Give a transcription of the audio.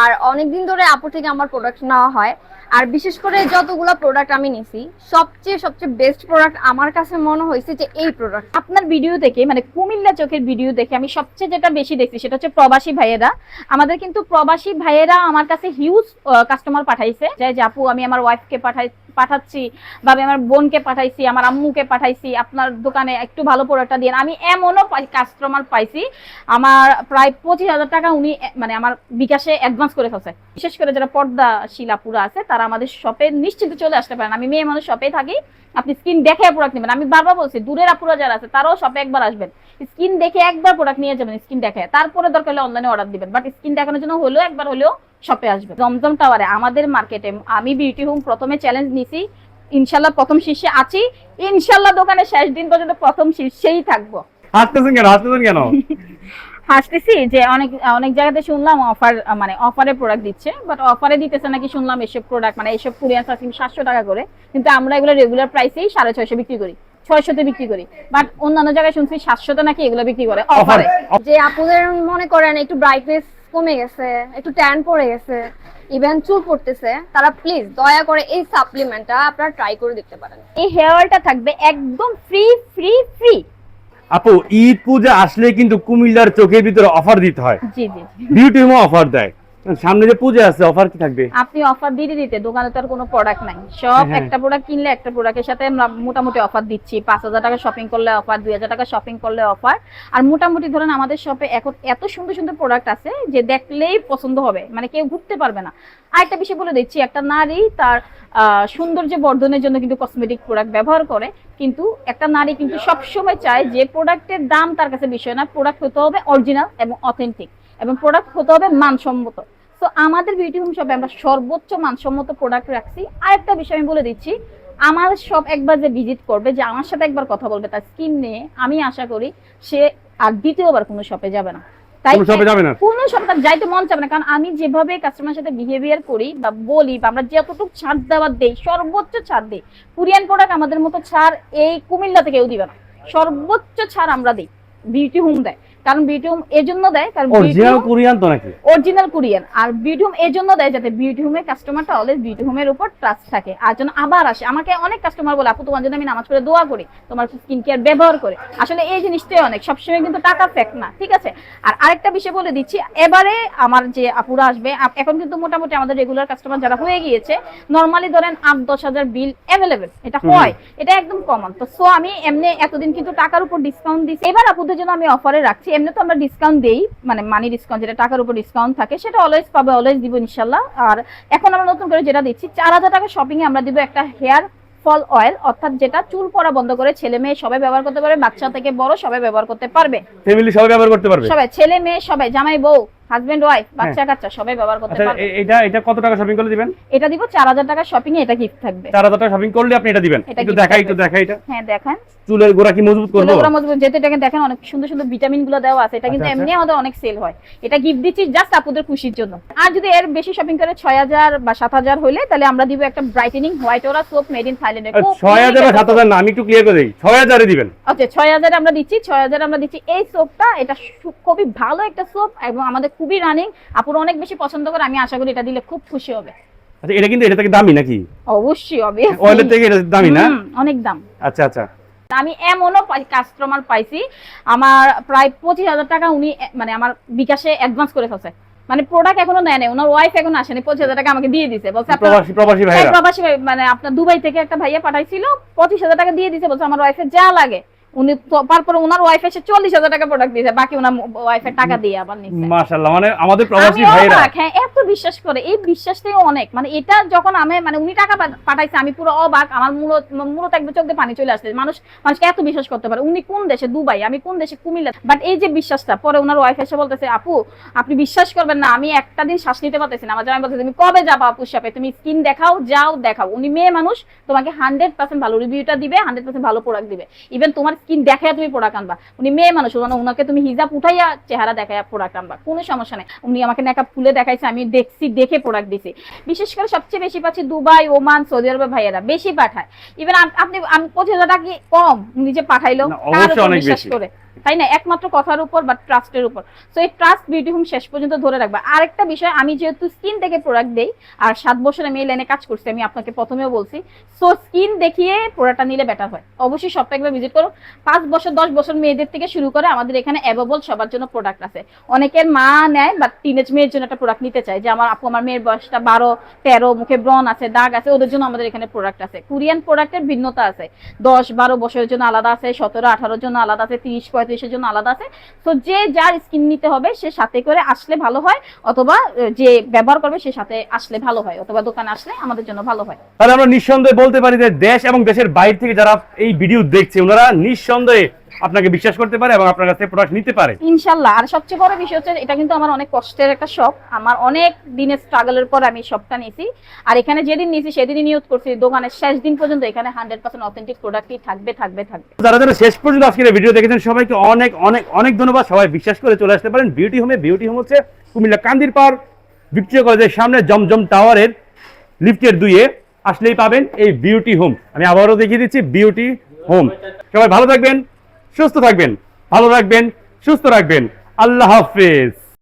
আর অনেকদিন ধরে আপু থেকে আমার প্রোডাক্ট নেওয়া হয়। আর বিশেষ করে যতগুলো প্রোডাক্ট আমি নিছি, সবচেয়ে সবচেয়ে বেস্ট প্রোডাক্ট আমার কাছে মনে হয়েছে যে এই প্রোডাক্ট। আপনার ভিডিও দেখে মানে কুমিল্লা চোখের ভিডিও দেখে আমি সবচেয়ে যেটা বেশি দেখছি সেটা হচ্ছে প্রবাসী ভাইয়েরা। আমাদের কিন্তু প্রবাসী ভাইয়েরা আমার কাছে হিউজ কাস্টমার পাঠাইছে যে আপু আমি আমার ওয়াইফকে পাঠাচ্ছি, বা আমি আমার বোনকে পাঠাইছি, আমার আম্মুকে পাঠাইছি, আপনার দোকানে একটু ভালো প্রোডাক্টটা দিয়ে। আমি এমনও কাস্টমার পাইছি আমার প্রায় 25,000 টাকা উনি মানে আমার বিকাশে অ্যাডভান্স করে ফেলছে। বিশেষ করে যারা পর্দাশীল আপুরা আছে তারা আমাদের শপে নিশ্চিন্তে চলে আসতে পারেন। আমি মেয়ে মানুষ শপে থাকি, আপনি স্কিন দেখে প্রোডাক্ট নেবেন। আমি বারবার বলছি দূরের আপুরা যারা আছে তারাও শপে একবার আসবেন, স্কিন দেখে একবার প্রোডাক্ট নিয়ে যাবেন, স্কিন দেখে তারপরে দরকার হলে অনলাইনে অর্ডার দিবেন, বাট স্কিন দেখানোর জন্য হলেও একবার হলেও শপে আসবে। জমজম টাওয়ারে আমাদের মার্কেটে আমি বিউটি হোম প্রথমে চ্যালেঞ্জ নিছি, ইনশাল্লাহ প্রথম শীর্ষে আছি, ইনশাল্লাহ দোকানে শেষ দিন পর্যন্ত প্রথম শীর্ষেই থাকবো। হাসতেছেন কেন, হাসতেছেন কেন? হাসতেছি যে অনেক অনেক জায়গাতে শুনলাম অফার মানে অফারে প্রোডাক্ট দিচ্ছে, বাট অফারে দিতেছে নাকি শুনলাম এসব প্রোডাক্ট মানে এসব কোরিয়ান সানস্ক্রিন 700 টাকা করে, কিন্তু আমরা এগুলো রেগুলার প্রাইসেই 650 বিক্রি করি, 600 তে বিক্রি করি। বাট অন্যান্য জায়গায় শুনছি 700 তে নাকি এগুলো বিক্রি করে অফারে। যে আপুদের মনে করেন একটু ব্রাইটনেস কমে গেছে, একটু ট্যান পড়ে গেছে, ইভেন চুল পড়তেছে, তারা প্লিজ দয়া করে এই সাপ্লিমেন্টটা আপনারা ট্রাই করে দেখতে পারেন। এই হেয়ার অয়েলটা থাকবে একদম ফ্রি ফ্রি ফ্রি। আপু ঈদ পূজা আসলে কিন্তু কুমিল্লার চোখের ভিতরে অফার দিতে হয়। জি জি বিউটি হোম অফার দেয়, সামনে যে পূজা আছে অফার কি থাকবে? আপনি অফার দিতে দোকানে তো আর কোনো প্রোডাক্ট নাই, সব হ্যাঁ। একটা প্রোডাক্ট কিনলে একটা প্রোডাক্টের সাথে আমরা মোটামুটি অফার দিচ্ছি। 5,000 টাকা শপিং করলে অফার, 2,000 টাকা শপিং করলে অফার। আর মোটামুটি ধরেন আমাদের শপে এখন এত সুন্দর সুন্দর প্রোডাক্ট আছে যে দেখলেই পছন্দ হবে, মানে কেউ ঘুরতে পারবে না। আরেকটা বিষয় বলে দিচ্ছি, একটা নারী তার সৌন্দর্য বর্ধনের জন্য কিন্তু কসমেটিক প্রোডাক্ট ব্যবহার করে, কিন্তু একটা নারী কিন্তু সবসময় চায় যে প্রোডাক্টের দাম তার কাছে বিষয় না, প্রোডাক্ট হতে হবে অরিজিনাল এবং অথেন্টিক, এবং প্রোডাক্ট হতে হবে মানসম্মত। তো আমাদের বিউটি হোম শপে আমরা সর্বোচ্চ মানসম্মত প্রোডাক্ট রাখছি। আরেকটা বিষয় আমি বলে দিচ্ছি, আমার শপ একবার যে ভিজিট করবে, যে আমার সাথে একবার কথা বলবে তার স্কিন নিয়ে, আমি আশা করি সে আর দ্বিতীয়বার কোনো শপে যাবে না। তাই কোনো শপে যাবে না? কোনো শপে তার যাইতে মন চাবে না, কারণ আমি যেভাবে কাস্টমারের সাথে বিহেভিয়ার করি বা বলি বা আমরা যতটুকু ছাড় দেওয়ার দেই, সর্বোচ্চ ছাড় দিই। কোরিয়ান প্রোডাক্ট আমাদের মতো ছাড় এই কুমিল্লা থেকে কেউ দিবে না, সর্বোচ্চ ছাড় আমরা দিই, বিউটি হোম দেয়। কারণ বিউটি হোম এজন্য দেয় কারণ অরিজিনাল কোরিয়ান তো নাকি? Original Korean. আর বিউটি হোম এজন্য দেয় যাতে বিউটি হোমের কাস্টমারটা অলওয়েজ বিউটি হোমের উপর ট্রাস্ট থাকে, আর যেন আবার আসে। আমাকে অনেক কাস্টমার বলে আপু তোমার জন্য আমি নামাজ পড়ে দোয়া করি, তোমার স্কিন কেয়ার ব্যবহার করে। আসলে এই জিনিসটাই অনেক, সবসময় কিন্তু টাকা ফ্যাক্ট না, ঠিক আছে। আর আরেকটা বিষয় বলে দিচ্ছি, এবারে আমার যে আপুরা আসবে, এখন কিন্তু মোটামুটি আমাদের রেগুলার কাস্টমার যারা হয়ে গিয়েছে, নরমালি ধরেন 8-10 হাজার বিল অ্যাভেলেবেল, এটা হয়, এটা একদম কমন। তো সো আমি এমনি এতদিন কিন্তু টাকার উপর ডিসকাউন্ট দিচ্ছি, এবার আপুদের জন্য আমি অফারে রাখছি। এমনি তো আমরা ডিসকাউন্ট দেই, মানে মানি ডিসকাউন্ট, যেটা টাকার উপর ডিসকাউন্ট থাকে সেটা অলওয়েজ পাবে, অলওয়েজ দিব ইনশাল্লাহ। আর এখন আমরা নতুন করে যেটা দিচ্ছি, 4,000 টাকা শপিং এ আমরা দিব একটা হেয়ার ফল অয়েল, অর্থাৎ যেটা চুল পড়া বন্ধ করে, ছেলে মেয়ে সবাই ব্যবহার করতে পারবে, বাচ্চা থেকে বড় সবাই ব্যবহার করতে পারবে, ফ্যামিলি সবাই ব্যবহার করতে পারবে, সবাই ছেলে মেয়ে সবাই, জামাই বউ হাজবেন্ড ওয়াইফ বাচ্চা কাচ্চা সবাই ব্যবহার করতে আচ্ছা পারবে। এটা কত টাকা শপিং করলে দিবেন? এটা দিব 4,000 টাকা শপিং এ, এটা গিফট থাকবে। 4,000 টাকা শপিং করলে আপনি এটা দিবেন। এটা একটু gift দেখাই, থাকবে। একটু দেখাই এটা। হ্যাঁ দেখান, চুলের গোড়া কি মজবুত করব? চুলের গোড়া মজবুত, যেতে দেখেন দেখেন অনেক সুন্দর সুন্দর ভিটামিন গুলো দেওয়া আছে, এটা কিন্তু আচ্ছা, এমনি আমাদের অনেক সেল হয়। এটা গিফট দিচ্ছি জাস্ট আপুদের খুশির জন্য। আর যদি এর বেশি শপিং করে 6,000 বা 7,000 হইলে, তাহলে আমরা দিব একটা ব্রাইটেনিং হোয়াইট ওরা সোপ মেড ইন থাইল্যান্ড। 6,000 বা 7,000 না, আমি একটু ক্লিয়ার করে দেই, 6,000 এ দিবেন। আচ্ছা 6,000 আমরা দিচ্ছি, 6,000 আমরা দিচ্ছি এই সোপটা। এটা খুবই ভালো একটা সোপ এবং আমাদের খুবই রানিং, আপুরা অনেক বেশি পছন্দ করে। আমি আশা করি এটা দিলে খুব খুশি হবে। আচ্ছা এটা কিন্তু এটা থেকে দামি নাকি? অবশ্যই অবভিয়াসলি অয়েলের থেকে এটা দামি না? অনেক দাম। আচ্ছা আচ্ছা। আমি এমনও কাস্টমার পাইছি আমার প্রায় 25,000 টাকা উনি মানে আমার বিকাশে অ্যাডভান্স করে ফেলছে, মানে প্রোডাক্ট এখনো নেয় নাই, ওনার ওয়াইফ এখন আসেনি, 25,000 টাকা আমাকে দিয়ে দিছে, বলছে প্রবাসী ভাইরা, প্রবাসী মানে আপনার দুবাই থেকে একটা ভাইয়া পাঠাইছিল, 25,000 টাকা দিয়ে দিছে, বলছে আমার ওয়াইফের যা লাগে। উনি তারপরে ওনার ওয়াইফ এসে 40,000 টাকা প্রোডাক্ট দিয়েছে, বাকি ওনার ওয়াইফের টাকা দিয়ে আবার নিচ্ছে। মাশাআল্লাহ, মানে আমাদের প্রবাসী আমি ভাইরা অবাক, হ্যাঁ এত বিশ্বাস করে, এই বিশ্বাসটাই অনেক। মানে এটা যখন আমি মানে উনি টাকা পাঠাইছে আমি পুরো অবাক, আমার মূলত একদম চোখ দিয়ে পানি চলে আসছে। মানুষকে এত বিশ্বাস করতে পারে। উনি কোন দেশে, দুবাই, আমি কোন দেশে, কুমিল্লা। বাট এই যে বিশ্বাসটা, পরে ওনার ওয়াইফ এসে বলতেছে আপু আপনি বিশ্বাস করবেন না, আমি একটা দিন শ্বাস নিতে পারতেছি না। আমার জামাই বলতেছে তুমি কবে যাবা আপু শপে, তুমি স্কিন দেখাও, যাও দেখাও। উনি মেয়ে মানুষ, তোমাকে 100% ভালো রিভিউটা দিবে, 100% ভালো প্রোডাক্ট দিবে। ইভেন তোমার স্কিন দেখায় তুমি প্রোডাক্ট আনবা। উনি মেয়ে মানুষ, ওনাকে তুমি হিজাব উঠাইয়া চেহারা দেখায় প্রোডাক্ট আনবা, কোনো সমস্যা নেই। উনি আমাকে মেকআপ খুলে দেখাইছে, আমি দেখছি, দেখে প্রোডাক্ট দিছি। বিশেষ করে সবচেয়ে বেশি পাচ্ছি দুবাই, ওমান, সৌদি আরবের ভাইয়েরা বেশি পাঠায়। ইভেন আপনি আমি 25,000 টাকা কি কম নিজে পাঠাইলো, অবশ্যই অনেক বিশ্বাস বেশি। করে তাই না, একমাত্র কথার উপর বা ট্রাস্টের উপর। সো এই ট্রাস্ট বিউটি হোম শেষ পর্যন্ত ধরে রাখবা। আরেকটা বিষয়, আমি যেহেতু স্কিন থেকে প্রোডাক্ট দেই আর 7 বছর আমি এই লাইনে কাজ করছি, আমি আপনাকে প্রথমেও বলছি, সো স্কিন দেখিয়ে প্রোডাক্টটা নিলে বেটার হয়। অবশ্যই শপটা একবার ভিজিট করো। 5 বছর 10 বছর মেয়েদের থেকে শুরু করে আমাদের এখানে অ্যাভেলেবল সবার জন্য প্রোডাক্ট আছে। অনেকের মা নেয় বা টিনেজ মেয়ের জন্য একটা প্রোডাক্ট নিতে চায়, যে আমার আপু আমার মেয়ের বয়সটা 12-13, মুখে ব্রণ আছে, দাগ আছে, ওদের জন্য আমাদের এখানে প্রোডাক্ট আছে। কোরিয়ান প্রোডাক্টের ভিন্নতা আছে, 10-12 বছরের জন্য আলাদা আছে, 17-18 জন্য আলাদা আছে, 30-35 এর জন্য আলাদা আছে। তো যে যার স্কিন নিতে হবে সে সাথে করে আসলে ভালো হয়, অথবা যে ব্যবহার করবে সে সাথে আসলে ভালো হয়, অথবা দোকানে আসলে আমাদের জন্য ভালো হয়। তাহলে আমরা নিঃসন্দেহে বলতে পারি যে দেশ এবং দেশের বাইরে থেকে যারা এই ভিডিও দেখছে ওনারা নিঃসন্দেহে আপনাকে বিশ্বাস করতে পারে এবং আপনার কাছ থেকে প্রোডাক্ট নিতে পারে ইনশাল্লাহ। আর সবচেয়ে বড় বিষয় হচ্ছে, এটা কিন্তু আমার অনেক কষ্টের একটা শপ, আমার অনেক দিনের স্ট্রাগলের পর আমি শপটা নিয়েছি। আর এখানে যেদিন নিয়েছি সেদিনই নিয়োগ করছি দোকানের শেষ দিন পর্যন্ত এখানে 100% অথেন্টিক প্রোডাক্টই থাকবে থাকবে থাকবে। যারা যারা শেষ পর্যন্ত আজকের ভিডিও দেখেছেন সবাইকে অনেক অনেক অনেক ধন্যবাদ। সবাই বিশ্বাস করে চলে আসতে পারেন বিউটি হোমে। বিউটি হোম হচ্ছে কুমিল্লা কান্দির পাড় ভিক্টোরিয়া কলেজের সামনে জমজম টাওয়ারের লিফটের 2-এ আসলেই পাবেন এই বিউটি হোম। আমি আবারও দেখিয়ে দিচ্ছি বিউটি হোম। সবাই ভালো থাকবেন, সুস্থ থাকবেন, ভালো রাখবেন, সুস্থ রাখবেন। আল্লাহ হাফেজ।